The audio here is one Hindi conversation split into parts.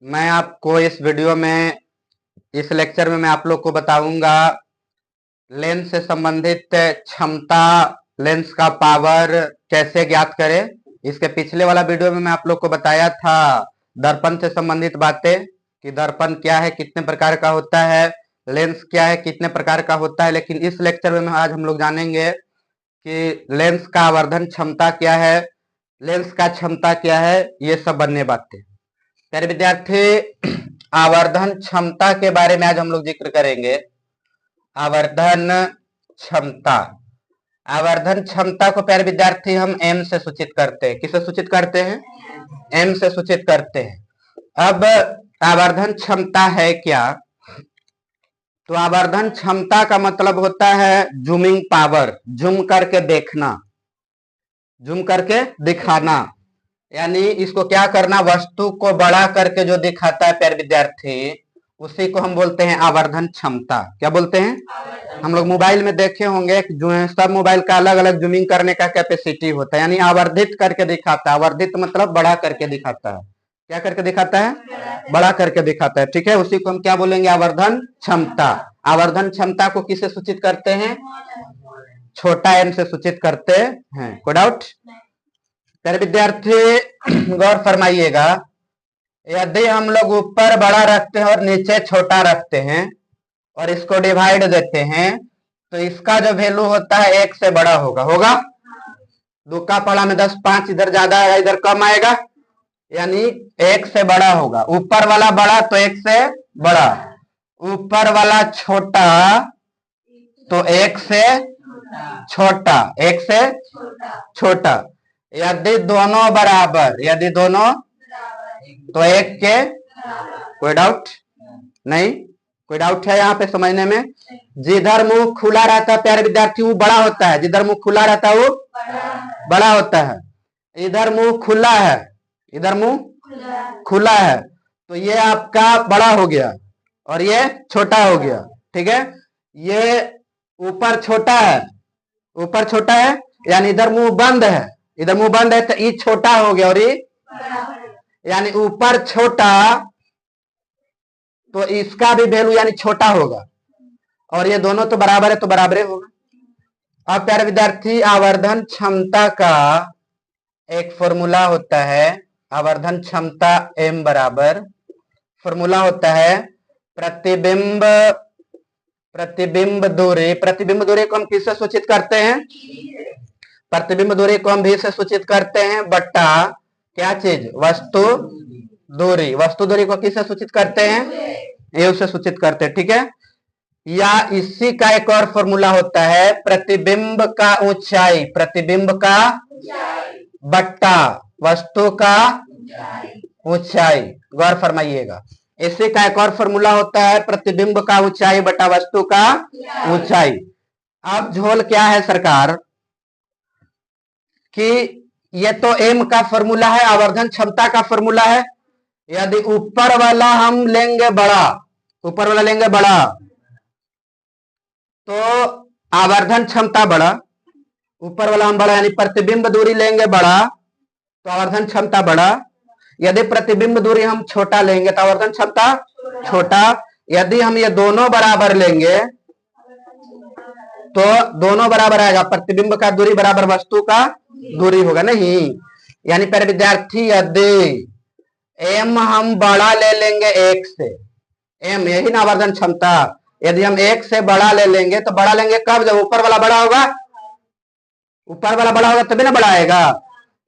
मैं आपको इस वीडियो में इस लेक्चर में मैं आप लोग को बताऊंगा लेंस से संबंधित क्षमता, लेंस का पावर कैसे ज्ञात करें। इसके पिछले वाला वीडियो में मैं आप लोग को बताया था दर्पण से संबंधित बातें कि दर्पण क्या है, कितने प्रकार का होता है, लेंस क्या है, कितने प्रकार का होता है। लेकिन इस लेक्चर में आज हम लोग जानेंगे कि लेंस का आवर्धन क्षमता क्या है, लेंस का क्षमता क्या है, ये सब बनने बातें। प्यारे विद्यार्थी, आवर्धन क्षमता के बारे में आज हम लोग जिक्र करेंगे। आवर्धन क्षमता, आवर्धन क्षमता को प्यारे विद्यार्थी हम एम से सूचित करते हैं। किससे सूचित करते हैं? एम से सूचित करते हैं। अब आवर्धन क्षमता है क्या? तो आवर्धन क्षमता का मतलब होता है जूमिंग पावर, जूम करके देखना, जूम करके दिखाना। यानी इसको क्या करना, वस्तु को बड़ा करके जो दिखाता है प्यारे विद्यार्थी, उसी को हम बोलते हैं आवर्धन क्षमता। क्या बोलते हैं? हम लोग मोबाइल में देखे होंगे, सब मोबाइल का अलग अलग जूमिंग करने का कैपेसिटी होता है, यानी आवर्धित करके दिखाता है। आवर्धित मतलब बड़ा करके दिखाता है। क्या करके दिखाता है? बड़ा करके दिखाता है। ठीक है, उसी को हम क्या बोलेंगे? आवर्धन क्षमता। आवर्धन क्षमता को किससे सूचित करते हैं? छोटा एम से सूचित करते हैं। कोई डाउट? प्यारे विद्यार्थी गौर फरमाइएगा, यदि हम लोग ऊपर बड़ा रखते हैं और नीचे छोटा रखते हैं और इसको डिवाइड देते हैं तो इसका जो वैल्यू होता है एक से बड़ा होगा। दो का पड़ा में 10, 5 इधर ज्यादा आएगा, इधर कम आएगा, यानी एक से बड़ा होगा। ऊपर वाला बड़ा तो एक से बड़ा, ऊपर वाला छोटा तो एक से छोटा, एक से छोटा। यदि दोनों बराबर, यदि दोनों तो एक के। कोई डाउट नहीं? कोई डाउट है यहाँ पे समझने में? जिधर मुंह खुला रहता है प्यारे विद्यार्थी वो बड़ा होता है, जिधर मुंह खुला रहता है वो बड़ा होता है। इधर मुंह खुला है, इधर मुंह खुला है तो ये आपका बड़ा हो गया और ये छोटा हो गया। ठीक है, ये ऊपर छोटा है, ऊपर छोटा है, यानी इधर मुंह बंद है, इधर मुंह बंद है तो ये छोटा हो गया और ये, यानी ऊपर छोटा तो इसका भी वैल्यू यानी छोटा होगा, और ये दोनों तो बराबर है तो बराबर होगा। अब प्यारे विद्यार्थी, आवर्धन क्षमता का एक फॉर्मूला होता है। आवर्धन क्षमता एम बराबर, फॉर्मूला होता है प्रतिबिंब, प्रतिबिंब दूरी। प्रतिबिंब दूरी को हम किससे सूचित करते हैं? प्रतिबिंब दूरी को हम भी से सूचित करते हैं बट्टा क्या चीज? वस्तु दूरी। वस्तु दूरी को किससे सूचित करते हैं? ए से सूचित करते हैं। ठीक है, या इसी का एक और फॉर्मूला होता है प्रतिबिंब का ऊंचाई, प्रतिबिंब का बट्टा वस्तु का ऊंचाई। गौर फरमाइएगा, इसी का एक और फॉर्मूला होता है प्रतिबिंब का ऊंचाई बटा वस्तु का ऊंचाई। अब झोल क्या है सरकार कि ये तो एम का फॉर्मूला है, आवर्धन क्षमता का फॉर्मूला है। यदि ऊपर वाला हम लेंगे बड़ा, ऊपर वाला लेंगे बड़ा तो आवर्धन क्षमता बड़ा, ऊपर वाला हम बड़ा यानी प्रतिबिंब दूरी लेंगे बड़ा तो आवर्धन क्षमता बड़ा। यदि प्रतिबिंब दूरी हम छोटा लेंगे तो आवर्धन क्षमता छोटा। यदि हम ये दोनों बराबर लेंगे तो दोनों बराबर आएगा, प्रतिबिंब का दूरी बराबर वस्तु का दूरी होगा नहीं। यानी प्यारे विद्यार्थी, यदि एम हम बड़ा ले लेंगे एक से, एम यही ना आवर्धन क्षमता, यदि हम एक से बड़ा ले लेंगे तो बड़ा लेंगे कब? जब ऊपर वाला बड़ा होगा, ऊपर वाला बड़ा होगा तभी ना बड़ा आएगा।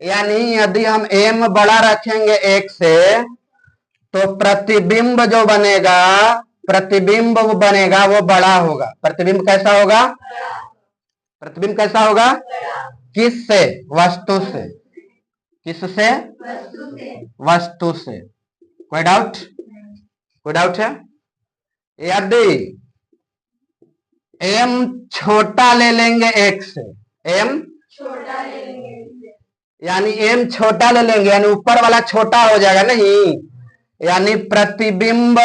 यानी यदि हम एम बड़ा रखेंगे एक से तो प्रतिबिंब जो बनेगा, प्रतिबिंब बनेगा वो बड़ा होगा। प्रतिबिंब कैसा होगा? प्रतिबिंब कैसा होगा? किससे? वस्तु से। किससे? वस्तु से। कोई डाउट? कोई डाउट है? यदि एम छोटा ले लेंगे एक से, एम छोटा ले लेंगे, यानी एम छोटा ले लेंगे यानी ऊपर वाला छोटा हो जाएगा नहीं, यानी प्रतिबिंब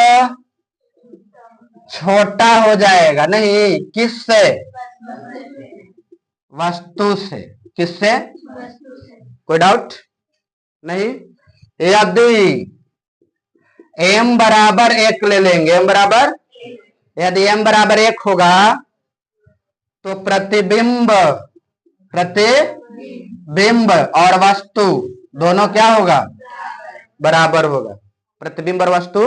छोटा हो जाएगा नहीं। किससे? वस्तु से। किससे? कोई डाउट नहीं? यदि एम बराबर 1 ले लेंगे। एम बराबर, यदि एम बराबर 1 होगा तो प्रतिबिंब और वस्तु दोनों क्या होगा? बराबर होगा। प्रतिबिंब और वस्तु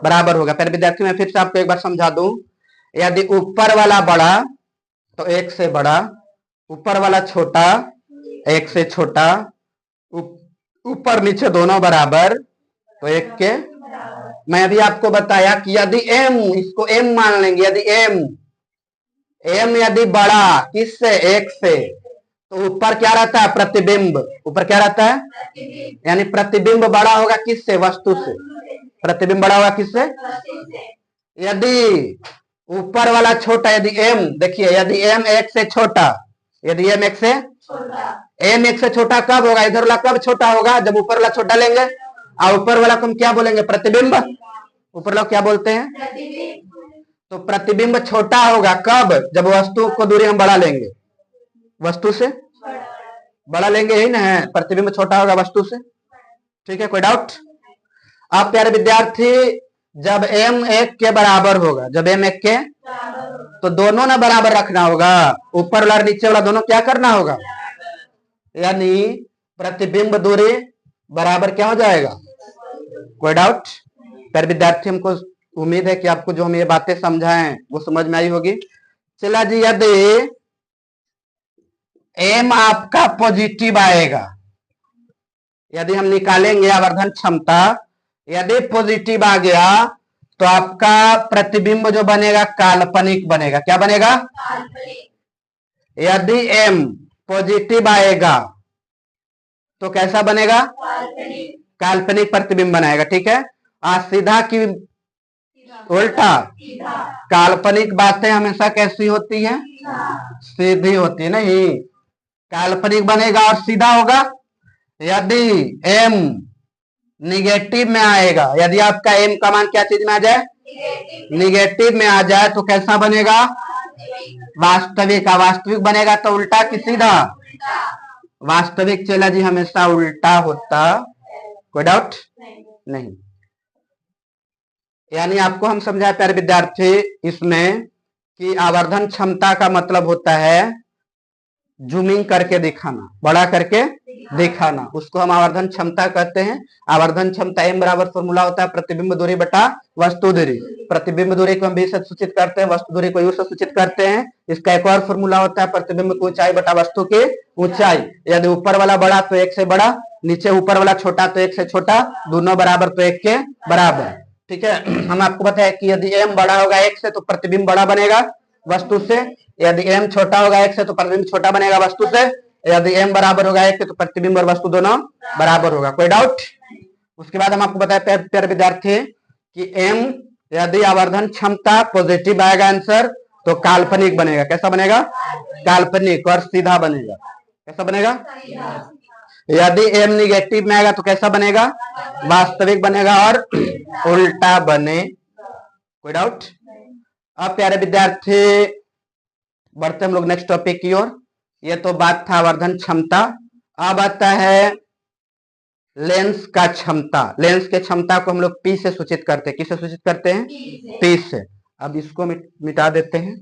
बराबर होगा। फिर विद्यार्थी मैं फिर से आपको एक बार समझा दूं, यदि ऊपर वाला बड़ा तो 1 से बड़ा, ऊपर वाला छोटा 1 से छोटा, ऊपर नीचे दोनों बराबर तो 1 के। मैं अभी आपको बताया कि यदि m, इसको m मान लेंगे, यदि m यदि बड़ा किससे? 1 से, तो ऊपर क्या रहता है? प्रतिबिंब। ऊपर क्या रहता है? यानी प्रतिबिंब बड़ा होगा किससे? वस्तु से। प्रतिबिंब बड़ा होगा किससे? यदि ऊपर वाला छोटा, यदि m, देखिए यदि m 1 से छोटा, यदि m 1 से m 1 से छोटा कब होगा? इधर वाला कब छोटा होगा? जब ऊपर वाला छोटा लेंगे, और ऊपर वाला को हम क्या बोलेंगे? प्रतिबिंब। ऊपर वाला क्या बोलते हैं? तो प्रतिबिंब छोटा होगा कब? जब वस्तु को दूरी हम बड़ा लेंगे, वस्तु से बड़ा लेंगे, यही ना है? प्रतिबिंब छोटा होगा वस्तु से। ठीक है, कोई डाउट? अब प्यारे विद्यार्थी, जब m 1 के बराबर होगा, जब m 1 के, तो दोनों ना बराबर रखना होगा। ऊपर वाला और नीचे वाला दोनों क्या करना होगा? यानी प्रतिबिंब दूरी बराबर क्या हो जाएगा? कोई डाउट? प्यारे विद्यार्थी, हमको उम्मीद है कि आपको जो हम ये बातें समझाएं वो समझ में आई होगी। चला जी, यदि m आपका पॉजिटिव आएगा, यदि हम निकालेंगे आवर्धन क्षमता, यदि पॉजिटिव आ गया तो आपका प्रतिबिंब जो बनेगा काल्पनिक बनेगा। क्या बनेगा? यदि m पॉजिटिव आएगा तो कैसा बनेगा? काल्पनिक प्रतिबिंब बनाएगा। ठीक है, आज सीधा की उल्टा? काल्पनिक बातें हमेशा कैसी होती हैं? सीधी होती है। नहीं, काल्पनिक बनेगा और सीधा होगा। यदि m निगेटिव में आएगा, यदि आपका m का मान क्या चीज में आ जाए? निगेटिव में आ जाए तो कैसा बनेगा? वास्तविक। वास्तविक बनेगा तो उल्टा कि सीधा? वास्तविक चला जी हमेशा उल्टा होता। कोई डाउट नहीं? यानी आपको हम समझाए प्यारे विद्यार्थी इसमें कि आवर्धन क्षमता का मतलब होता है जूमिंग करके दिखाना, बड़ा करके दिखाना, उसको हम आवर्धन क्षमता कहते हैं। आवर्धन क्षमता m बराबर फॉर्मूला होता है प्रतिबिंब दूरी बटा वस्तु दूरी। प्रतिबिंब दूरी को हम v से सूचित करते हैं, वस्तु दूरी को u से सूचित करते हैं। इसका एक और फॉर्मूला होता है प्रतिबिंब की ऊंचाई बटा वस्तु की ऊंचाई। यदि ऊपर वाला बड़ा तो 1 से बड़ा, नीचे ऊपर वाला छोटा तो 1 से छोटा, दोनों बराबर तो 1 के बराबर। ठीक है, हम आपको बताया कि यदि m बड़ा होगा 1 से तो प्रतिबिंब बड़ा बनेगा वस्तु से, यदि m छोटा होगा 1 से तो प्रतिबिंब छोटा बनेगा वस्तु से, यदि m बराबर होगा 1 से तो प्रतिबिंब और वस्तु दोनों बराबर होगा। कोई डाउट? उसके बाद हम आपको बताया प्यारे विद्यार्थी कि m यदि आवर्धन क्षमता पॉजिटिव आएगा आंसर तो काल्पनिक बनेगा। कैसा बनेगा? काल्पनिक और सीधा बनेगा। कैसा बनेगा? यदि m निगेटिव में आएगा तो कैसा बनेगा? वास्तविक बनेगा और उल्टा बने। कोई डाउट? अब प्यारे विद्यार्थी बढ़ते हम लोग नेक्स्ट टॉपिक की ओर। ये तो बात था आवर्धन क्षमता। अब आता है लेंस का क्षमता। लेंस के क्षमता को हम लोग P से सूचित करते हैं। किससे सूचित करते हैं? P से। अब इसको मिटा देते हैं।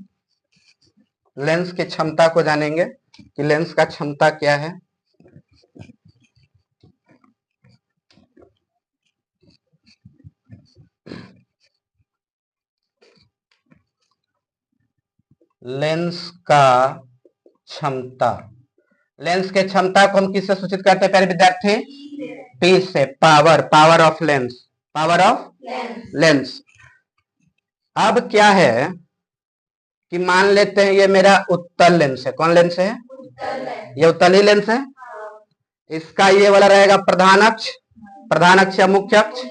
लेंस के क्षमता को जानेंगे कि लेंस का क्षमता क्या है। लेंस का क्षमता, लेंस के क्षमता को हम किससे सूचित करते हैं प्यारे विद्यार्थी? P से। Power of lens, power of lens. अब क्या है कि मान लेते हैं ये मेरा उत्तल लेंस है। कौन लेंस है? ये उत्तल ही लेंस है। इसका ये वाला रहेगा प्रधान अक्ष, प्रधान अक्ष या मुख्य अक्ष।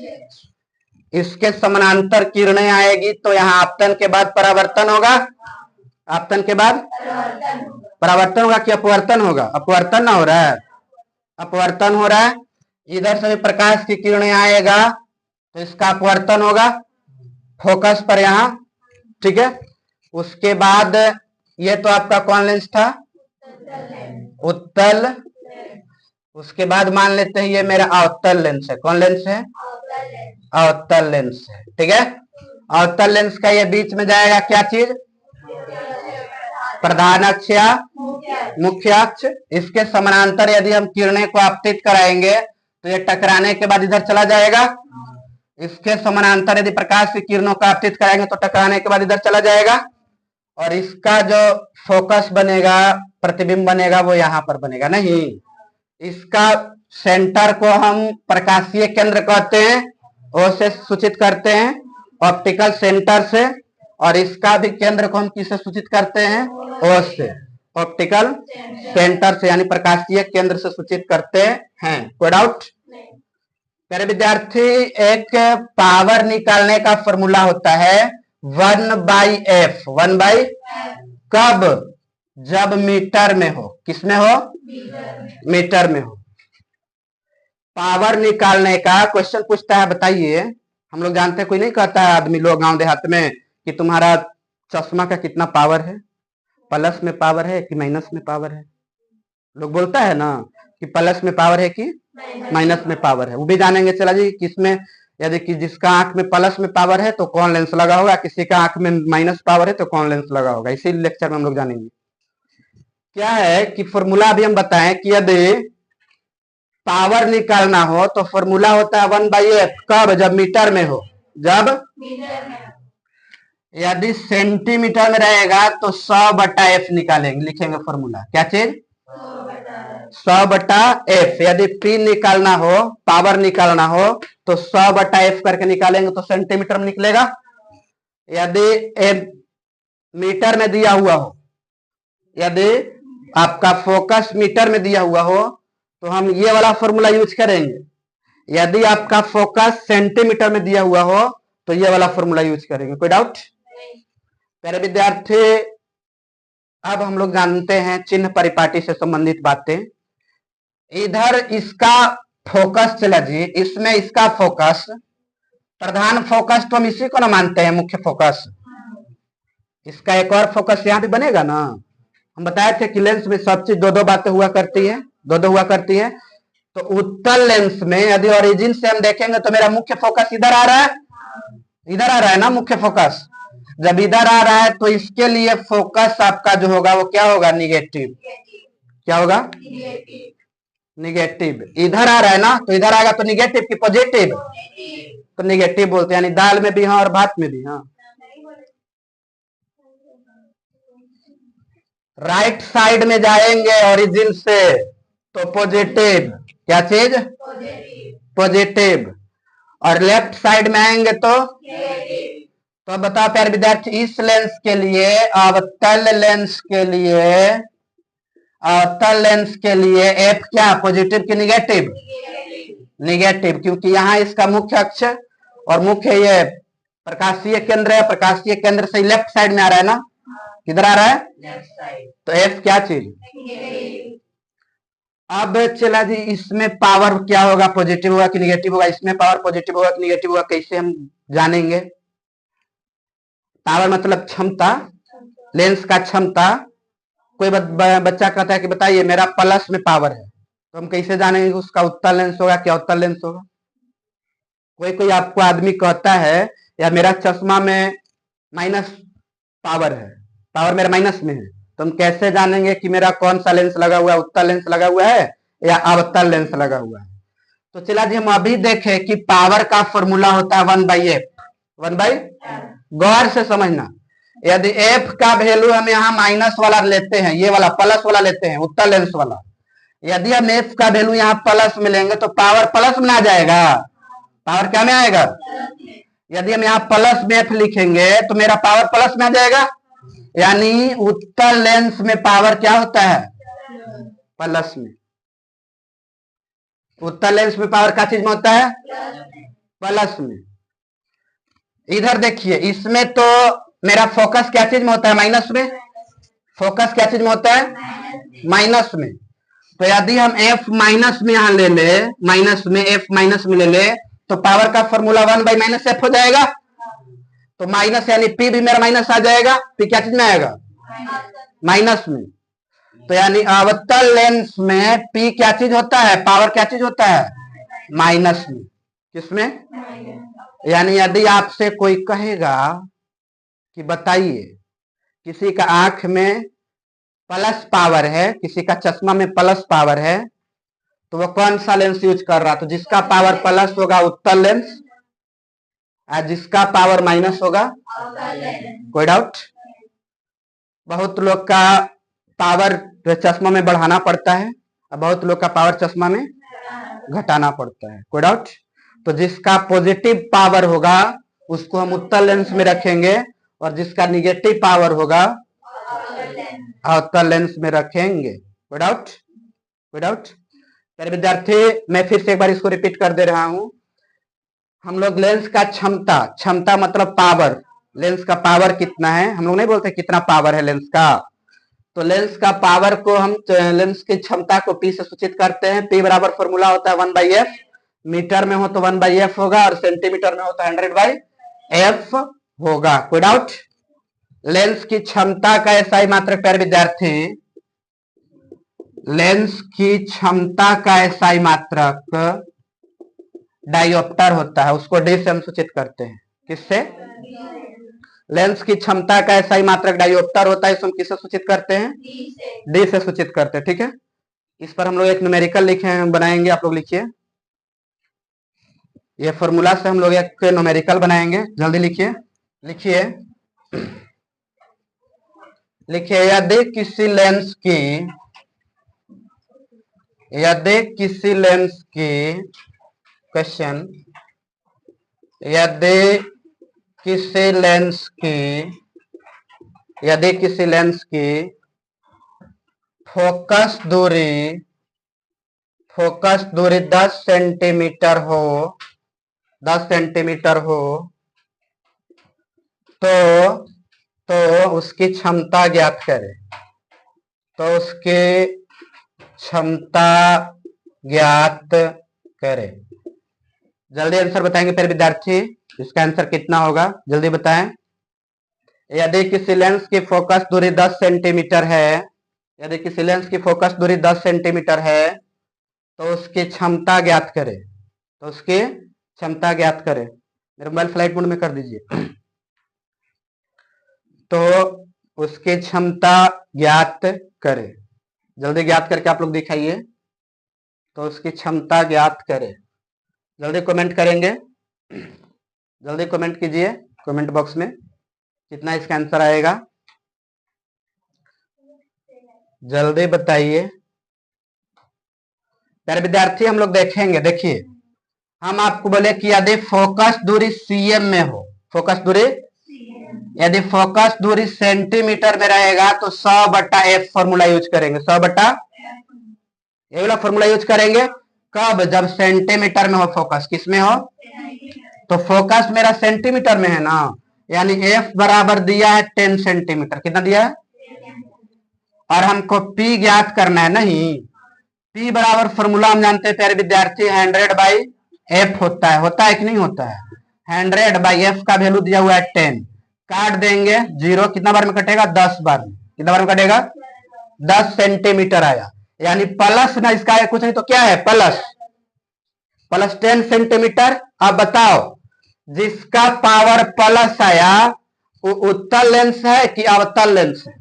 इसके समानांतर किरणें आएगी तो यहाँ आपतन के बाद परावर्तन होगा। आपतन के बाद परावर्तन होगा कि अपवर्तन होगा? अपवर्तन ना हो रहा है, अपवर्तन हो रहा है। इधर से भी प्रकाश की किरणें आएगा तो इसका अपवर्तन होगा फोकस पर यहाँ। ठीक है, उसके बाद ये तो आपका कौन लेंस था? उत्तल। उसके बाद मान लेते हैं ये मेरा अवतल लेंस है। कौन लेंस है? अवतल लेंस है, ठीक है। अवतल लेंस का ये बीच में जाएगा क्या चीज, प्रधान अक्ष या मुख्य अक्ष। इसके समानांतर यदि हम किरणें को आपतित कराएंगे तो ये टकराने के बाद इधर चला जाएगा। इसके समानांतर यदि प्रकाश की किरणों को आपतित कराएंगे तो टकराने के बाद इधर चला जाएगा। और इसका जो फोकस बनेगा, प्रतिबिंब बनेगा, वो यहां पर बनेगा नहीं। इसका सेंटर को हम प्रकाशीय केंद्र कहते हैं, ओ से सूचित करते हैं, ऑप्टिकल सेंटर से। और इसका भी केंद्र को हम किससे सूचित करते हैं, ओ से, ऑप्टिकल सेंटर से, यानी प्रकाशीय केंद्र से सूचित करते हैं। कोई डाउट? मेरे विद्यार्थी, एक पावर निकालने का फॉर्मूला होता है 1/f। 1/, कब? जब मीटर में हो। किसमें हो? मीटर में हो। पावर निकालने का क्वेश्चन पूछता है, बताइए। हम लोग जानते हैं, कोई नहीं कहता है आदमी लोग गांव देहात में कि तुम्हारा चश्मा का कितना पावर है, प्लस में पावर है कि माइनस में पावर है। लोग बोलता है ना कि प्लस में पावर है कि माइनस में पावर है। वो भी जानेंगे। चला जी, किसमें, यदि कि जिसका आंख में प्लस में पावर है तो कौन लेंस लगा होगा, किसी का आंख में माइनस पावर है तो कौन लेंस लगा होगा। इसी लेक्चर में हम लोग जानेंगे। क्या है कि फॉर्मूला भी हम बताएं कि यदि पावर निकालना हो तो फॉर्मूला होता है 1/f। कब? जब मीटर में हो। जब यदि सेंटीमीटर में रहेगा तो 100/f निकालेंगे, लिखेंगे फॉर्मूला। क्या चीज? 100/f। यदि पी निकालना हो, पावर निकालना हो, तो 100/f करके निकालेंगे तो सेंटीमीटर में निकलेगा। यदि मीटर में दिया हुआ हो, यदि आपका फोकस मीटर में दिया हुआ हो तो हम ये वाला फॉर्मूला यूज करेंगे। यदि आपका फोकस सेंटीमीटर में दिया हुआ हो तो ये वाला फॉर्मूला यूज करेंगे। कोई डाउट? प्यारे विद्यार्थी, अब हम लोग जानते हैं चिन्ह परिपाटी से संबंधित बातें। इधर इसका फोकस चला जी, इसमें इसका फोकस, प्रधान फोकस तो हम इसी को ना मानते हैं, मुख्य फोकस। इसका एक और फोकस यहाँ भी बनेगा ना। हम बताए थे कि लेंस में सब चीज दो दो बातें हुआ करती है, दो दो हुआ करती है। तो उत्तल लेंस में यदि ओरिजिन से हम देखेंगे तो मेरा मुख्य फोकस इधर आ रहा है, इधर आ रहा है ना मुख्य फोकस। जब इधर आ रहा है तो इसके लिए फोकस आपका जो होगा वो क्या होगा, निगेटिव। क्या होगा? निगेटिव। इधर आ रहा है ना, तो इधर आएगा तो निगेटिव की पॉजिटिव, तो निगेटिव बोलते हैं। यानी दाल में भी हाँ और भात में भी हाँ। राइट साइड में जाएंगे ओरिजिन से तो पॉजिटिव। क्या चीज? पॉजिटिव। और लेफ्ट साइड में आएंगे तो तो बताओ प्यारे विद्यार्थी, इस लेंस के लिए, अवतल लेंस के लिए, अवतल लेंस के लिए एफ क्या, पॉजिटिव की निगेटिव? निगेटिव, क्योंकि यहाँ इसका मुख्य अक्ष और मुख्य ये प्रकाशीय केंद्र है। प्रकाशीय केंद्र से लेफ्ट साइड में आ रहा है ना, किधर आ रहा है? तो एफ क्या चीज? अब चला जी, इसमें पावर क्या होगा, पॉजिटिव होगा कि निगेटिव होगा? इसमें पावर पॉजिटिव होगा कि निगेटिव होगा, कैसे हम जानेंगे? पावर मतलब क्षमता, लेंस का क्षमता। कोई बच्चा कहता है कि बताइए मेरा प्लस में पावर है, तो हम कैसे जानेंगे उसका उत्तल लेंस होगा क्या उत्तल लेंस होगा? कोई कोई आपको आदमी कहता है या मेरा चश्मा में माइनस पावर है, पावर मेरा माइनस में है, तो हम कैसे जानेंगे कि मेरा कौन सा लेंस लगा हुआ है, उत्तल लेंस लगा हुआ है या अवतल लेंस लगा हुआ है? तो चला जी, हम अभी देखें कि पावर का फॉर्मूला होता है 1/f। 1/, गौर से समझना। यदि f का वैल्यू हम यहाँ माइनस वाला लेते हैं, ये वाला प्लस वाला लेते हैं, उत्तल लेंस वाला, यदि हम f का वैल्यू यहाँ प्लस में लेंगे तो पावर प्लस में आ जाएगा। पावर क्या में आएगा? यदि हम यहाँ प्लस में f लिखेंगे तो मेरा पावर प्लस में आ जाएगा। यानी उत्तल लेंस में पावर क्या होता है? प्लस में। उत्तल लेंस में पावर क्या चीज में होता है? प्लस में। इधर देखिए, इसमें तो मेरा फोकस क्या चीज में होता है? माइनस में। फोकस क्या चीज में होता है? माइनस में। तो यदि हम f माइनस में यहां ले ले, माइनस में f माइनस में ले ले, तो पावर का फॉर्मूला 1/-f हो जाएगा। तो माइनस यानी p भी मेरा माइनस आ जाएगा। p क्या चीज में आएगा? माइनस में। तो यानी अवतल लेंस में p क्या चीज होता है? पावर क्या चीज होता है? माइनस में। किसमें? यानी यदि आपसे कोई कहेगा कि बताइए किसी का आंख में प्लस पावर है, किसी का चश्मा में प्लस पावर है, तो वो कौन सा लेंस यूज कर रहा? तो जिसका पावर प्लस होगा उत्तल लेंस, और जिसका पावर माइनस होगा कोई डाउट? बहुत लोग का पावर चश्मा में बढ़ाना पड़ता है और बहुत लोग का पावर चश्मा में घटाना पड़ता है, कोई डाउट? तो जिसका पॉजिटिव पावर होगा उसको हम उत्तल लेंस में रखेंगे और जिसका निगेटिव पावर होगा अवतल लेंस में रखेंगे, कोई डाउट? कोई डाउट? मेरे विद्यार्थी, मैं फिर से एक बार इसको रिपीट कर दे रहा हूं। हम लोग लेंस का क्षमता, क्षमता मतलब पावर, लेंस का पावर कितना है, हम लोग नहीं बोलते कितना पावर है लेंस का, तो लेंस का पावर को हम लेंस की क्षमता को पी से सूचित करते हैं। पी बराबर फॉर्मूला होता है 1/f, मीटर में हो तो 1/f होगा और सेंटीमीटर में हो तो 100/f होगा, कोई डाउट? लेंस की क्षमता का ऐसा ही मात्रक, प्यारे विद्यार्थी, लेंस की क्षमता का ऐसा ही मात्रक डायोप्टर होता है, उसको डी से हम सूचित करते हैं। किससे? लेंस की क्षमता का ऐसा ही मात्रक डायोप्टर होता है, इसको हम किससे सूचित करते हैं? डी से सूचित करते हैं, ठीक है। इस पर हम लोग एक न्यूमेरिकल लिखे बनाएंगे, आप लोग लिखिए। ये फॉर्मूला से हम लोग एक न्यूमेरिकल बनाएंगे, जल्दी लिखिए। लिखिए लिखिए यदि किसी लेंस की, यदि किसी लेंस की, क्वेश्चन, यदि किसी लेंस की, यदि किसी लेंस की फोकस दूरी 10 सेंटीमीटर हो, 10 सेंटीमीटर हो, तो उसकी क्षमता ज्ञात करें, तो उसकी क्षमता ज्ञात करें। जल्दी आंसर बताएंगे फिर विद्यार्थी, इसका आंसर कितना होगा, जल्दी बताएं। यदि किसी लेंस की फोकस दूरी 10 सेंटीमीटर है, यदि किसी लेंस की फोकस दूरी 10 सेंटीमीटर है तो उसकी क्षमता ज्ञात करें, तो उसकी क्षमता ज्ञात करें। मेरा मोबाइल फ्लाइट मोड में कर दीजिए। तो उसकी क्षमता ज्ञात करें, जल्दी ज्ञात करके आप लोग दिखाइए। तो उसकी क्षमता ज्ञात करें, जल्दी कमेंट करेंगे, जल्दी कमेंट कीजिए कमेंट बॉक्स में, कितना इसका आंसर आएगा, जल्दी बताइए। प्यारे विद्यार्थी, हम लोग देखेंगे, देखिए हम आपको बोले कि यदि फोकस दूरी सीएम में हो, फोकस दूरी, यदि फोकस दूरी सेंटीमीटर में रहेगा तो 100/f फॉर्मूला यूज करेंगे, 100/, ये वाला फॉर्मूला यूज करेंगे। कब? जब सेंटीमीटर में हो फोकस, किस में हो? तो फोकस मेरा सेंटीमीटर में है ना, यानी f बराबर दिया है 10 सेंटीमीटर, कितना दिया है? और हमको p ज्ञात करना है, नहीं, p बराबर फॉर्मूला हम जानते हैं प्यारे विद्यार्थी, 100/f होता है कि नहीं होता है? 100/f का वैल्यू दिया हुआ है 10, काट देंगे, जीरो कितना बार में कटेगा? 10 बार में। कितना बार में कटेगा? 10 सेंटीमीटर आया, यानी प्लस ना, इसका कुछ नहीं तो क्या है? Plus, plus 10 centimetre. अब बताओ जिसका पावर प्लस आया वो उत्तल लेंस है कि अवतल लेंस है?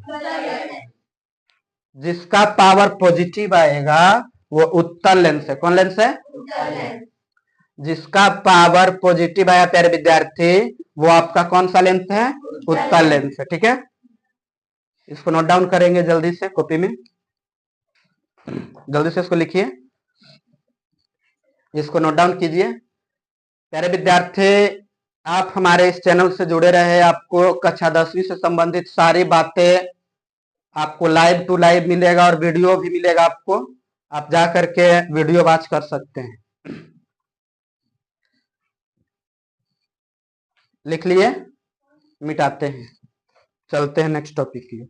जिसका पावर पॉजिटिव आएगा वो उत्तल लेंस है। कौन लेंस है? जिसका पावर पॉजिटिव आया प्यारे विद्यार्थी, वो आपका कौन सा लेंस है? उत्तल लेंस है, ठीक है। इसको नोट डाउन करेंगे जल्दी से कॉपी में, जल्दी से इसको लिखिए, इसको नोट डाउन कीजिए। प्यारे विद्यार्थी, आप हमारे इस चैनल से जुड़े रहे, आपको कक्षा 10वीं से संबंधित सारी बातें आपको लाइव टू लाइव मिलेगा और वीडियो भी मिलेगा आपको, आप जा करके वीडियो वॉच कर सकते हैं। लिख लिए? मिटाते हैं, चलते हैं नेक्स्ट टॉपिक की।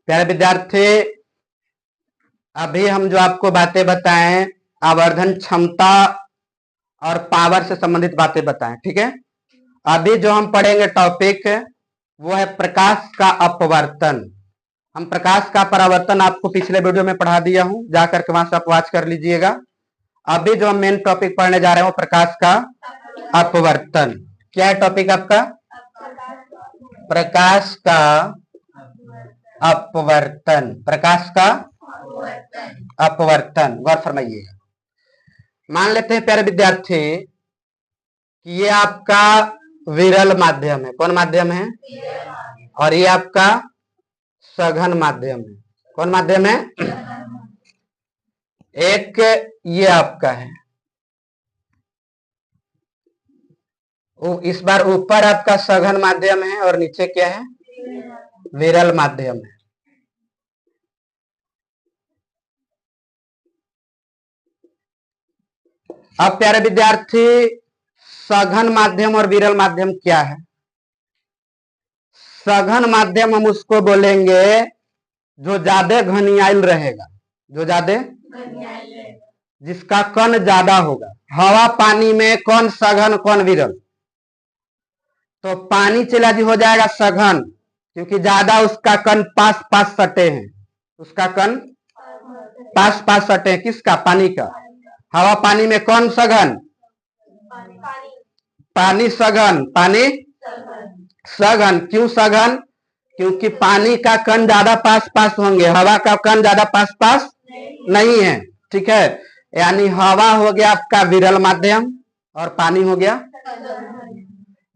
प्यारे विद्यार्थी, अभी हम जो आपको बातें बताएं आवर्धन क्षमता और पावर से संबंधित बातें बताएं, ठीक है। अभी जो हम पढ़ेंगे टॉपिक वो है प्रकाश का अपवर्तन। हम प्रकाश का परावर्तन आपको पिछले वीडियो में पढ़ा दिया हूं, जाकर के वहां से आप वॉच कर लीजिएगा। अभी जो हम मेन टॉपिक पढ़ने जा रहे हैं वो प्रकाश का अपवर्तन। क्या है टॉपिक आपका? प्रकाश का अपवर्तन। प्रकाश का अपवर्तन, गौर फरमाइएगा। मान लेते हैं प्यारे विद्यार्थी कि ये आपका विरल माध्यम है। कौन माध्यम है? और ये आपका सघन माध्यम है। कौन माध्यम है? एक ये आपका है, इस बार ऊपर आपका सघन माध्यम है और नीचे क्या है? विरल माध्यम है। अब प्यारे विद्यार्थी, सघन माध्यम और विरल माध्यम क्या है? सघन माध्यम हम उसको बोलेंगे जो ज्यादा घनियाल रहेगा, जो ज्यादा जिसका कण ज्यादा होगा। हवा पानी में कौन सघन कौन विरल? तो पानी चला जी हो जाएगा सघन, क्योंकि ज्यादा उसका कण पास पास सटे हैं। उसका कण पास पास सटे हैं। किसका? पानी का। हवा पानी में कौन सघन? पानी सघन। पानी सघन। क्यों सघन? क्योंकि पानी का कण ज्यादा पास पास होंगे, हवा का कण ज्यादा पास पास नहीं है, ठीक है। यानी हवा हो गया आपका विरल माध्यम और पानी हो गया,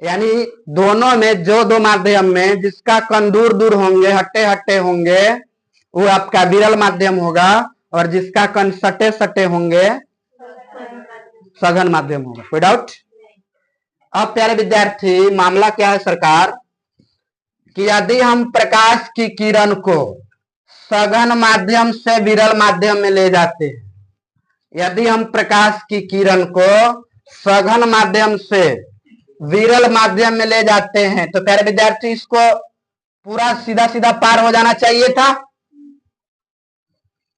यानी दोनों में जो दो माध्यम में जिसका कण दूर दूर होंगे, हट्टे हट्टे होंगे, वो आपका विरल माध्यम होगा, और जिसका कण सटे सटे होंगे सघन माध्यम होगा। कोई डाउट? अब प्यारे विद्यार्थी, मामला क्या है सरकार कि यदि हम प्रकाश की किरण को सघन माध्यम से विरल माध्यम में ले जाते हैं, यदि हम प्रकाश की किरण को सघन माध्यम से विरल माध्यम में ले जाते हैं, तो प्यारे विद्यार्थी इसको पूरा सीधा सीधा पार हो जाना चाहिए था।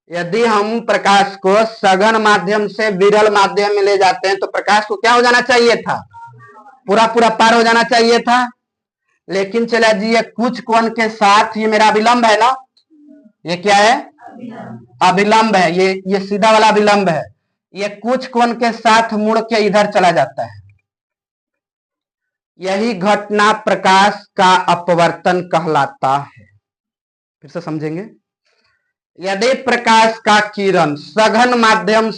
यदि हम प्रकाश को सघन माध्यम से विरल माध्यम में ले जाते हैं तो प्रकाश को क्या हो जाना चाहिए था? पूरा पूरा पार हो जाना चाहिए था। लेकिन चला जी, ये कुछ कोण के साथ, ये मेरा अभिलंब है ना, ये क्या है? अभिलंब है। ये सीधा वाला अभिलंब है। ये कुछ कोण के साथ मुड़ के इधर चला जाता है। यही घटना प्रकाश का अपवर्तन कहलाता है। फिर से समझेंगे। यदि प्रकाश का किरण सघन माध्यम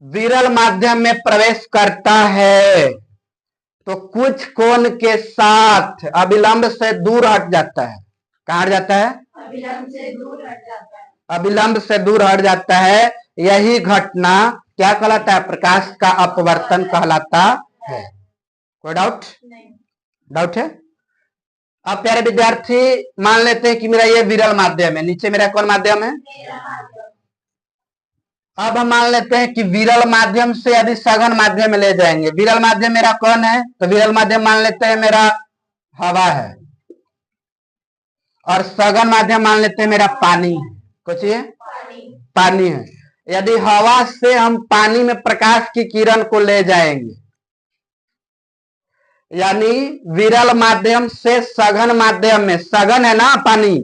विरल माध्यम में प्रवेश करता है तो कुछ कोण के साथ अभिलंब से दूर हट जाता है। कहाँ हट जाता है? अभिलंब से दूर हट जाता है। अभिलंब से दूर हट जाता है। यही घटना क्या कहलाता है? प्रकाश का अपवर्तन कहलाता है। कोई डाउट? डाउट है? अब प्यारे विद्यार्थी, मान लेते हैं कि मेरा ये विरल माध्यम है, नीचे मेरा कौन माध्यम है? अब हम मान लेते हैं कि विरल माध्यम से यदि सघन माध्यम में ले जाएंगे, विरल माध्यम मेरा कौन है? तो विरल माध्यम मान लेते हैं मेरा हवा है, और सघन माध्यम मान लेते हैं मेरा पानी है। कुछ ये पानी है। यदि हवा से हम पानी में प्रकाश की किरण को ले जाएंगे, यानी विरल माध्यम से सघन माध्यम में, सघन है ना पानी,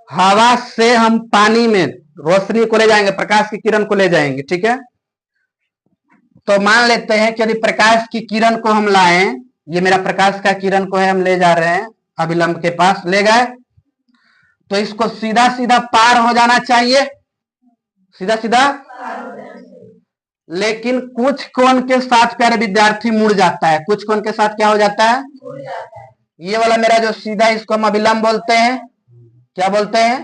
हवा से हम पानी में रोशनी को ले जाएंगे, प्रकाश की किरण को ले जाएंगे, ठीक है। तो मान लेते हैं कि यदि प्रकाश की किरण को हम लाएं, ये मेरा प्रकाश का किरण को है, हम ले जा रहे हैं अभिलंब के पास, ले गए तो इसको सीधा सीधा पार हो जाना चाहिए, सीधा सीधा। लेकिन कुछ कोण के साथ प्यारे विद्यार्थी मुड़ जाता है। कुछ कोण के साथ क्या हो जाता है? ये वाला मेरा जो सीधा, इसको हम अभिलंब बोलते हैं। क्या बोलते हैं?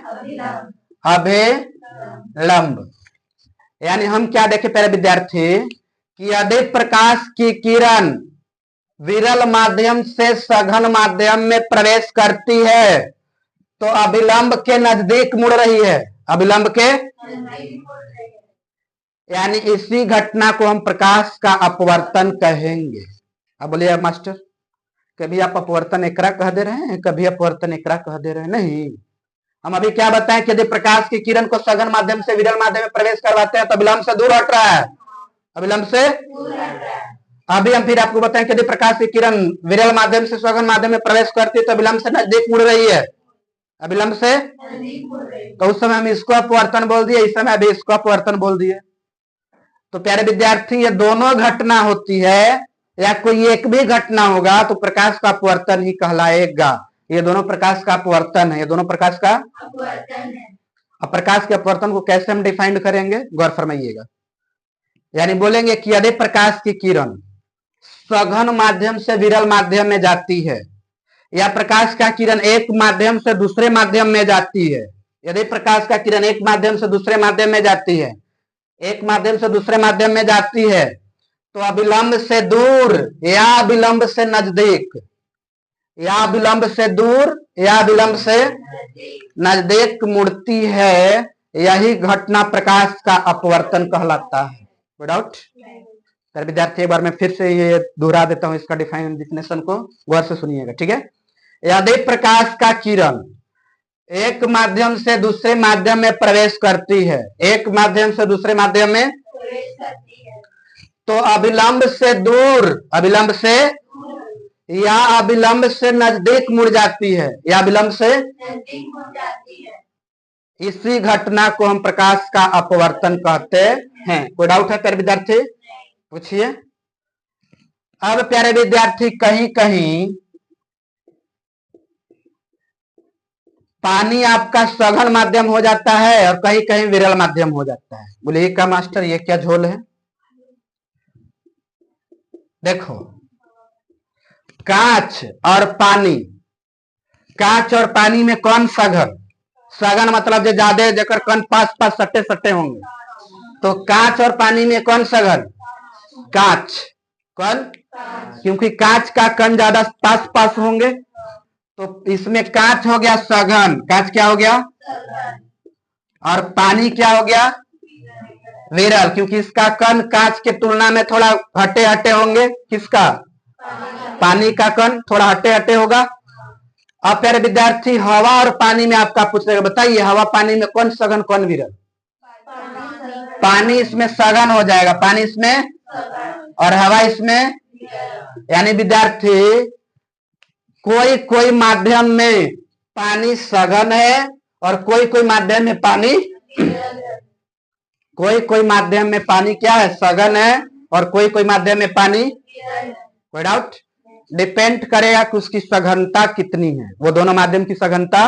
अभिलंब। यानी हम क्या देखे प्यारे विद्यार्थी कि यदि प्रकाश की किरण विरल माध्यम से सघन माध्यम में प्रवेश करती है तो अभिलंब के नजदीक मुड़ रही है। अभिलंब के, यानी इसी घटना को हम प्रकाश का अपवर्तन कहेंगे। अब बोलिए मास्टर, कभी आप अपवर्तन एकरा कह दे रहे हैं, कभी अपवर्तन एकरा कह दे रहे हैं, नहीं। हम अभी क्या बताएं कि यदि प्रकाश की किरण को सघन माध्यम से विरल माध्यम में प्रवेश करवाते हैं तो विलंब से दूर हट रहा है, अविलंब से। अभी हम फिर आपको बताएं कि यदि प्रकाश की किरण विरल माध्यम से सघन माध्यम में प्रवेश करती है तो विलंब से नजदीक मुड़ रही है, अविलंब से। तो उस समय हम इसको अपवर्तन बोल दिए, इस समय अभी इसको अपवर्तन बोल दिए। तो प्यारे विद्यार्थी, ये दोनों घटना होती है या कोई एक भी घटना होगा तो प्रकाश का अपवर्तन ही कहलाएगा। ये दोनों प्रकाश का अपवर्तन है, ये दोनों प्रकाश का अपवर्तन है। अब प्रकाश के अपवर्तन को कैसे हम डिफाइन करेंगे, गौर फरमाइएगा। यानी बोलेंगे कि यदि प्रकाश की किरण सघन माध्यम से विरल माध्यम में जाती है या प्रकाश का किरण एक माध्यम से दूसरे माध्यम में जाती है, यदि प्रकाश का किरण एक माध्यम से दूसरे माध्यम में जाती है, एक माध्यम से दूसरे माध्यम में जाती है तो अविलंब से दूर या विलंब से नजदीक, या विलंब से दूर या विलंब से नजदीक मुड़ती है, यही घटना प्रकाश का अपवर्तन कहलाता है। विदाउट विद्यार्थी, एक बार मैं फिर से ये दोहरा देता हूं इसका डिफिनेशन को, गौर से सुनिएगा, ठीक है। यदि प्रकाश का किरण एक माध्यम से दूसरे माध्यम में प्रवेश करती है, एक माध्यम से दूसरे माध्यम में प्रवेश करती है, तो अविलंब से दूर, अविलंब से या अविलंब से नजदीक मुड़ जाती है, या विलंब से नजदीक मुड़ जाती है। इसी घटना को हम प्रकाश का अपवर्तन कहते हैं। कोई डाउट है प्यारे विद्यार्थी, पूछिए। अब प्यारे विद्यार्थी, कहीं कहीं पानी आपका सघन माध्यम हो जाता है और कहीं कहीं विरल माध्यम हो जाता है। बोले क्या मास्टर, ये क्या झोल है? देखो, कांच और पानी, कांच और पानी में कौन सघन? सघन मतलब जो ज्यादा जकर कण पास पास सट्टे सट्टे होंगे, तो कांच और पानी में कौन सघन? कांच। कौन? क्योंकि कांच का कण ज्यादा पास पास होंगे, तो इसमें कांच हो गया सघन। कांच क्या हो गया? और पानी क्या हो गया? विरल, क्योंकि इसका कण कांच के तुलना में थोड़ा हटे हटे होंगे। किसका? पानी का कण थोड़ा हटे हटे होगा। अब प्यारे विद्यार्थी, हवा और पानी में आपका पूछेगा, बताइए हवा पानी में कौन सघन कौन विरल? पानी इसमें सघन हो जाएगा, पानी इसमें, और हवा इसमें। यानी विद्यार्थी, कोई कोई माध्यम में पानी सघन है और कोई कोई माध्यम में पानी, कोई कोई माध्यम में पानी क्या है? सघन है, और कोई कोई माध्यम में पानी। कोई डाउट? डिपेंड करेगा कि उसकी सघनता कितनी है, वो दोनों माध्यम की सघनता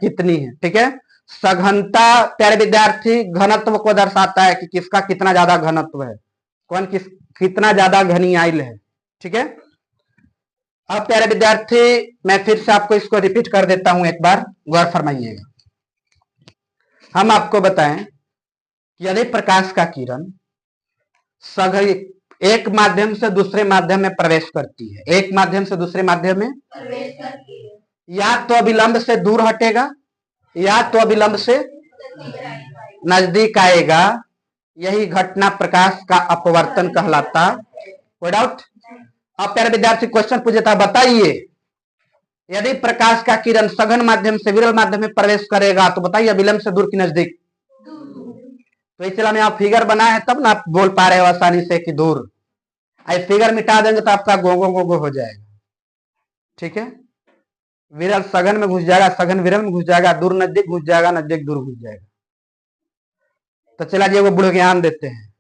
कितनी है, ठीक है। सघनता प्यारे विद्यार्थी घनत्व को दर्शाता है कि किसका कितना ज्यादा घनत्व है, कौन कितना ज्यादा घनियाइल है, ठीक है। अब प्यारे विद्यार्थी, मैं फिर से आपको इसको रिपीट कर देता हूं, एक बार गौर फरमाइएगा। हम आपको बताएं कि यदि प्रकाश का किरण एक माध्यम से दूसरे माध्यम में प्रवेश करती है, एक माध्यम से दूसरे माध्यम में प्रवेश करती है, या तो अविलंब से दूर हटेगा या तो अविलंब से नजदीक आएगा, यही घटना प्रकाश का अपवर्तन कहलाता। कोई डाउट? अब प्यारे विद्यार्थी क्वेश्चन पूछा था, बताइए यदि प्रकाश का किरण सघन माध्यम से विरल माध्यम में प्रवेश करेगा तो बताइए अविलंब से दूर की नजदीक? तो इसलिए में आप फिगर बनाए हैं तब ना आप बोल पा रहे हो आसानी से कि दूर। आई फिगर मिटा देंगे तो आपका गोगो गोगो हो जाएगा, ठीक है। विरल सघन में घुस जाएगा, सघन विरल में घुस जाएगा, दूर नजदीक घुस जाएगा, नजदीक दूर घुस जाएगा। तो चला जी वो बुढ़ ज्ञान देते हैं,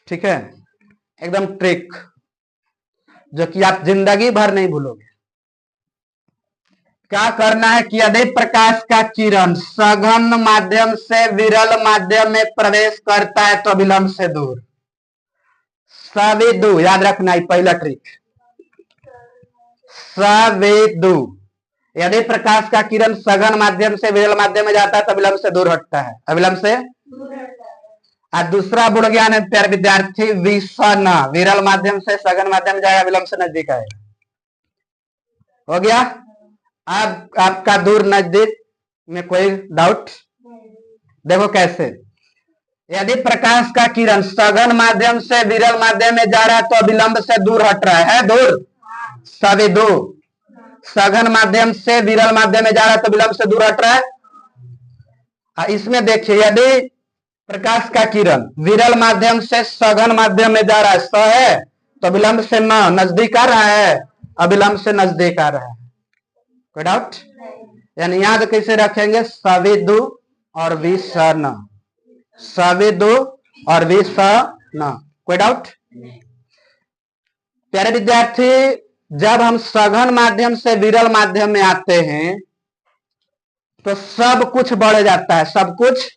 ठीक है, एकदम ट्रिक जो कि आप जिंदगी भर नहीं भूलोगे। क्या करना है कि यदि प्रकाश का किरण सघन माध्यम से विरल माध्यम में प्रवेश करता है तो विलंब से दूर। सवेदु याद रखना है, पहला ट्रिक। सवेदु, यदि प्रकाश का किरण सघन माध्यम से विरल माध्यम में जाता है तो विलंब से दूर हटता है, अविलंब से। और दूसरा बुढ़ ज्ञान है प्यारे विद्यार्थी, विषण, विरल माध्यम से सघन माध्यम जाएगा, विलंब से नजदीक आएगा। हो गया? अब आपका दूर नजदीक में कोई डाउट? देखो कैसे, यदि प्रकाश का किरण सघन माध्यम से विरल माध्यम में जा रहा है तो विलंब से दूर हट रहा है, दूर। सविदु। सघन माध्यम से विरल माध्यम में जा रहा है तो विलंब से दूर हट रहा है। इसमें देखिए, यदि प्रकाश का किरण विरल माध्यम से सघन माध्यम में जा रहा है, स है तो विलंब से न नजदीक आ रहा है, अविलंब से नजदीक आ रहा है। कोई डाउट? यानी याद कैसे रखेंगे? सविदु और विषण, सविदु और विषण। कोई डाउट? प्यारे विद्यार्थी, जब हम सघन माध्यम से विरल माध्यम में आते हैं तो सब कुछ बढ़ जाता है, सब कुछ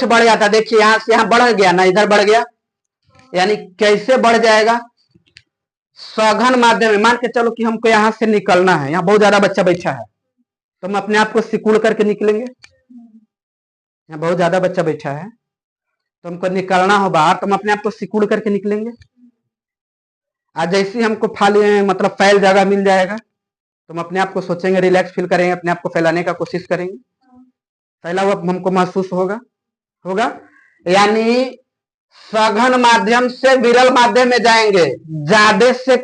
बढ़ जाता है। देखिए यहां से यहां बढ़ गया ना, इधर बढ़ गया, यानी कैसे बढ़ जाएगा? सघन माध्यम में मान के चलो कि हमको यहां से निकलना है, यहाँ बहुत ज्यादा बच्चा बैठा है तो हम अपने आप को सिकुड़ करके निकलेंगे। यहाँ बहुत ज्यादा बच्चा बैठा है तो हमको निकलना हो बाहर, तो हम अपने आप को सिकुड़ करके निकलेंगे। आज जैसे हमको खाली मतलब फैल जगह मिल जाएगा तो हम अपने आप को सोचेंगे, रिलैक्स फील करेंगे, अपने आप को फैलाने का कोशिश करेंगे, फैला हुआ हमको महसूस होगा। यानी सघन माध्यम से विरल माध्यम में जाएंगे, ज्यादा से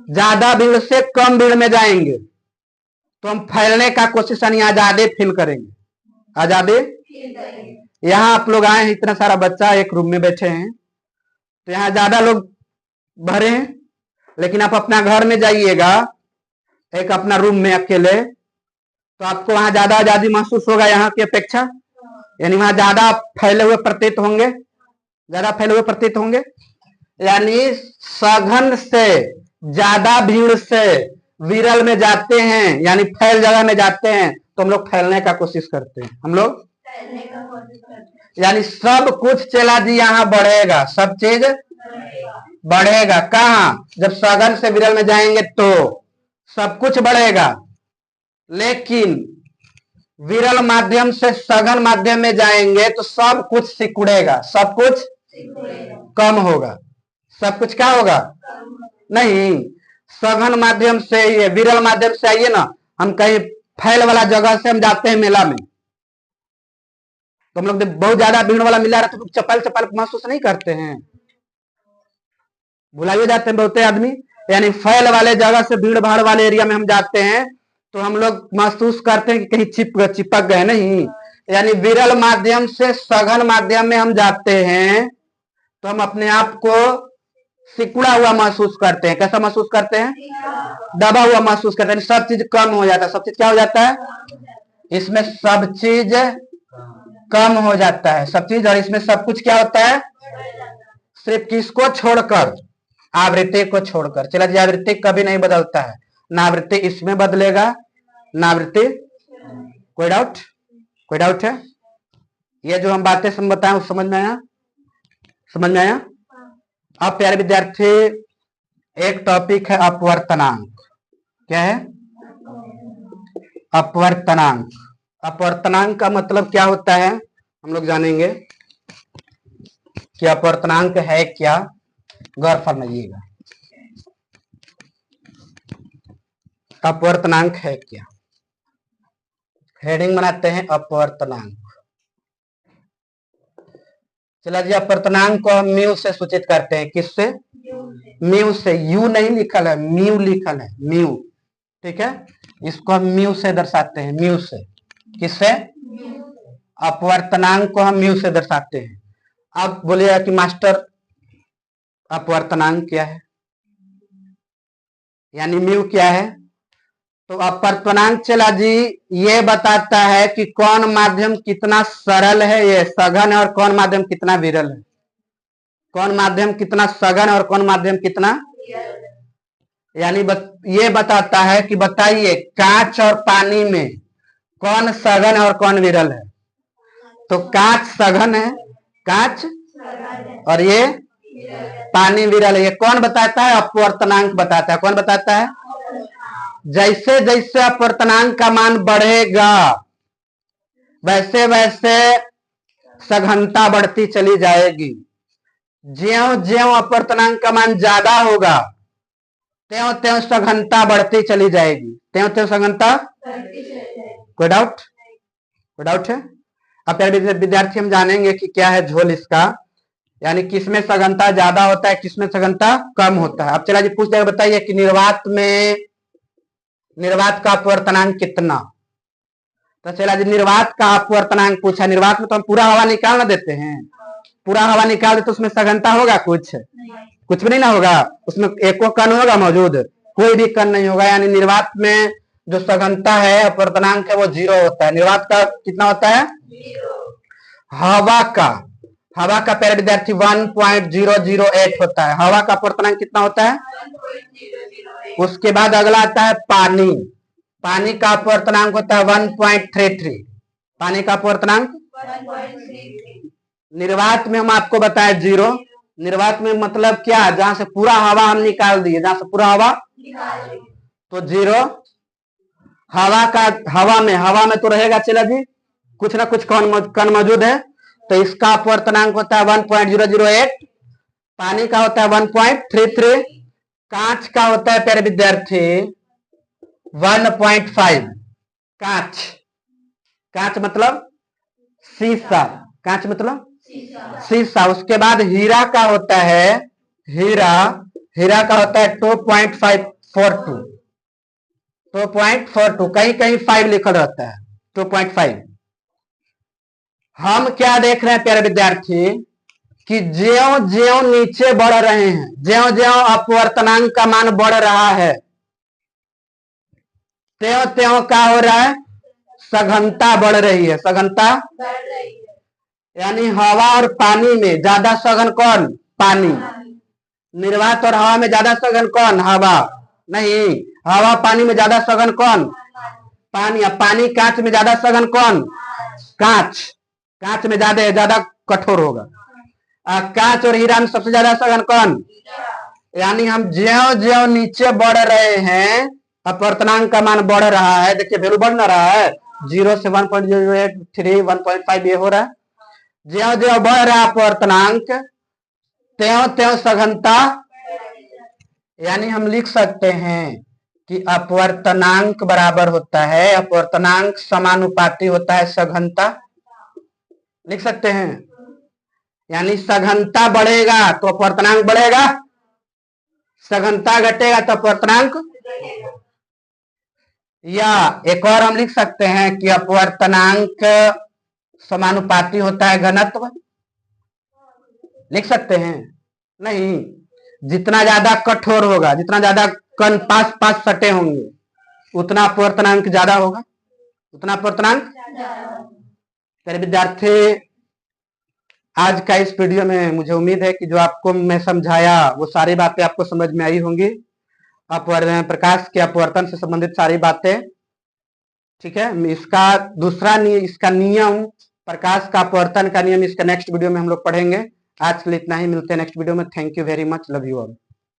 ज्यादा भीड़ से कम भीड़ में जाएंगे तो हम फैलने का कोशिश, यानी आजादी फील करेंगे, आजादी। यहाँ आप लोग आए हैं, इतना सारा बच्चा एक रूम में बैठे हैं तो यहाँ ज्यादा लोग भरे हैं, लेकिन आप अपना घर में जाइएगा एक अपना रूम में अकेले तो आपको वहां ज्यादा आजादी महसूस होगा यहाँ की अपेक्षा, यानी वहां ज्यादा फैले हुए प्रतीत होंगे, ज्यादा फैले हुए प्रतीत होंगे। यानी सघन से ज्यादा भीड़ से विरल में जाते हैं, यानी फैल जगह में जाते हैं तो हम लोग फैलने का कोशिश करते हैं, हम लोग यानी सब कुछ चला जी यहाँ बढ़ेगा, सब चीज बढ़ेगा। कहाँ? जब सघन से विरल में जाएंगे तो सब कुछ बढ़ेगा, लेकिन विरल माध्यम से सघन माध्यम में जाएंगे तो सब कुछ सिकुड़ेगा, सब कुछ कम होगा। सब कुछ क्या होगा? नहीं, सघन माध्यम से ये विरल माध्यम से आइए ना, हम कहीं फैल वाला जगह से हम जाते हैं मेला में तो हम लोग बहुत ज्यादा भीड़ वाला मिला रहा तो चपल चपल महसूस नहीं करते हैं, भुलाइए जाते हैं बहुत आदमी। यानी फैल वाले जगह से भीड़ भाड़ वाले एरिया में हम जाते हैं तो हम लोग महसूस करते हैं कि कहीं चिपक गए, नहीं। यानी विरल माध्यम से सघन माध्यम में हम जाते हैं तो हम अपने आप को सिकुड़ा हुआ महसूस करते हैं। कैसा महसूस करते हैं? दबा हुआ महसूस करते हैं, सब चीज कम हो जाता है। सब चीज क्या हो जाता है? इसमें सब चीज कम हो जाता है, सब चीज। और इसमें सब कुछ क्या होता है? सिर्फ किसको छोड़कर? आवृत्ति को छोड़कर। चला जी, आवृत्ति कभी नहीं बदलता है, ना आवृत्ति इसमें बदलेगा ना आवृत्ति। कोई डाउट? कोई डाउट है? ये जो हम बातें बताएं वो समझ में आया? समझ में आया? अब प्यारे विद्यार्थी, एक टॉपिक है अपवर्तनांक। क्या है? अपवर्तनांक। अपवर्तनांक का मतलब क्या होता है हम लोग जानेंगे कि अपवर्तनांक है क्या। गौर फरमाइएगा, अपवर्तनांक है क्या। हेडिंग बनाते हैं अपवर्तनांक। चला जी, अपवर्तनांक को हम म्यू से सूचित करते हैं। किससे? म्यू से। यू नहीं लिखल है, म्यू लिखल है, म्यू। ठीक है, इसको हम म्यू से दर्शाते हैं, म्यू से। किससे? अपवर्तनांक को हम म्यू से दर्शाते हैं। अब बोलिएगा कि मास्टर अपवर्तनांक क्या है, यानी म्यू क्या है? तो अपवर्तनांक चला जी ये बताता है कि कौन माध्यम कितना सरल है, ये सघन है, और कौन माध्यम कितना विरल है। कौन माध्यम कितना सघन है और कौन माध्यम कितना, यानी ये बताता है कि बताइए कांच और पानी में कौन सघन है और कौन विरल है। तो कांच सघन है, कांच, और ये पानी विरल है। ये कौन बताता है? अपवर्तनांक बताता है। कौन बताता है? जैसे जैसे अपवर्तनांक का मान बढ़ेगा वैसे वैसे सघनता बढ़ती चली जाएगी। ज्यों ज्यों अपवर्तनांक का मान ज्यादा होगा त्यों त्यों सघनता बढ़ती चली जाएगी, त्यों त्यों सघनता। कोई डाउट? कोई डाउट है? अब प्यारे विद्यार्थी, हम जानेंगे कि क्या है झोल इसका। यानी किसमें सघनता ज्यादा होता है, किसमें सघनता कम होता है। अब चला जी पूछ देगा, बताइए कि निर्वात का अपवर्तनांक कितना। तो चला जी निर्वात का अपवर्तनांक पूछा। निर्वात में तो हम पूरा हवा निकाल ना देते हैं, पूरा हवा निकाल दे तो उसमें सघनता होगा, कुछ भी नहीं ना होगा, उसमें एको कण होगा मौजूद, कोई भी कण नहीं होगा। यानी निर्वात में जो सघनता है, अपवर्तनांक है, वो 0 होता है। निर्वात का कितना होता है? हवा का प्यारे विद्यार्थी 1.008 होता है। हवा का अपवर्तनांक कितना होता है? 1.008। उसके बाद अगला आता है पानी का अपवर्तनांक होता है 1.33। पानी का अपवर्तनांक 1.33। निर्वात में हम आपको बताए 0। निर्वात में मतलब क्या? जहां से पूरा हवा हम निकाल दिए, जहां से पूरा हवा तो 0। हवा में तो रहेगा, चला जी कुछ ना कुछ कण मौजूद है, तो इसका अपवर्तनांक होता है 1.008। पानी का होता है 1.33। कांच का होता है प्यारे विद्यार्थी 1.5। कांच मतलब शीशा, कांच मतलब शीशा। उसके बाद हीरा का होता है हीरा का होता है 2.542। 2.42, कहीं कहीं 5 लिखल रहता है, 2.5। हम क्या देख रहे हैं प्यारे विद्यार्थी कि ज्यों ज्यों नीचे बढ़ रहे हैं, ज्यों ज्यों अपवर्तनांक का मान बढ़ रहा है, त्यों त्यों क्या हो रहा है? सघनता बढ़ रही है, सघनता बढ़ रही है। यानी हवा और पानी में ज्यादा सघन कौन? पानी। निर्वात और हवा में ज्यादा सघन कौन? हवा नहीं। हवा पानी में ज्यादा सघन कौन? पानी। पानी कांच में ज्यादा सघन कौन? कांच में ज्यादा कठोर होगा। कांच और हीरा में सबसे ज्यादा सघन कौन? यानी हम ज्यों ज्यों नीचे बढ़ रहे हैं, अपवर्तनांक का मान बढ़ रहा है। देखिए वैल्यू बढ़ ना रहा है, 0 से 1.083, 1.5 ये हो रहा है। ज्यों ज्यों बढ़ रहा है अपवर्तनांक, त्यों त्यों सघनता। यानी हम लिख सकते हैं कि अपवर्तनांक बराबर होता है, अपवर्तनांक समानुपाती होता है सघनता। लिख सकते हैं। यानी सघनता बढ़ेगा तो अपवर्तनांक बढ़ेगा, सघनता घटेगा तो अपवर्तनांक। या एक और हम लिख सकते हैं कि अपवर्तनांक समानुपाती होता है घनत्व। लिख सकते हैं? नहीं, जितना ज्यादा कठोर होगा, जितना ज्यादा कण पास पास सटे होंगे, उतना अपवर्तनांक ज्यादा होगा, उतना अपवर्तनांक। मेरे विद्यार्थी, आज का इस वीडियो में मुझे उम्मीद है कि जो आपको मैं समझाया वो सारी बातें आपको समझ में आई होंगी। प्रकाश के अपवर्तन से संबंधित सारी बातें, ठीक है। इसका दूसरा इसका नियम, प्रकाश का अपवर्तन का नियम, इसका नेक्स्ट वीडियो में हम लोग पढ़ेंगे। आज के लिए इतना ही, मिलते हैं नेक्स्ट वीडियो में। Thank you very much, love you all.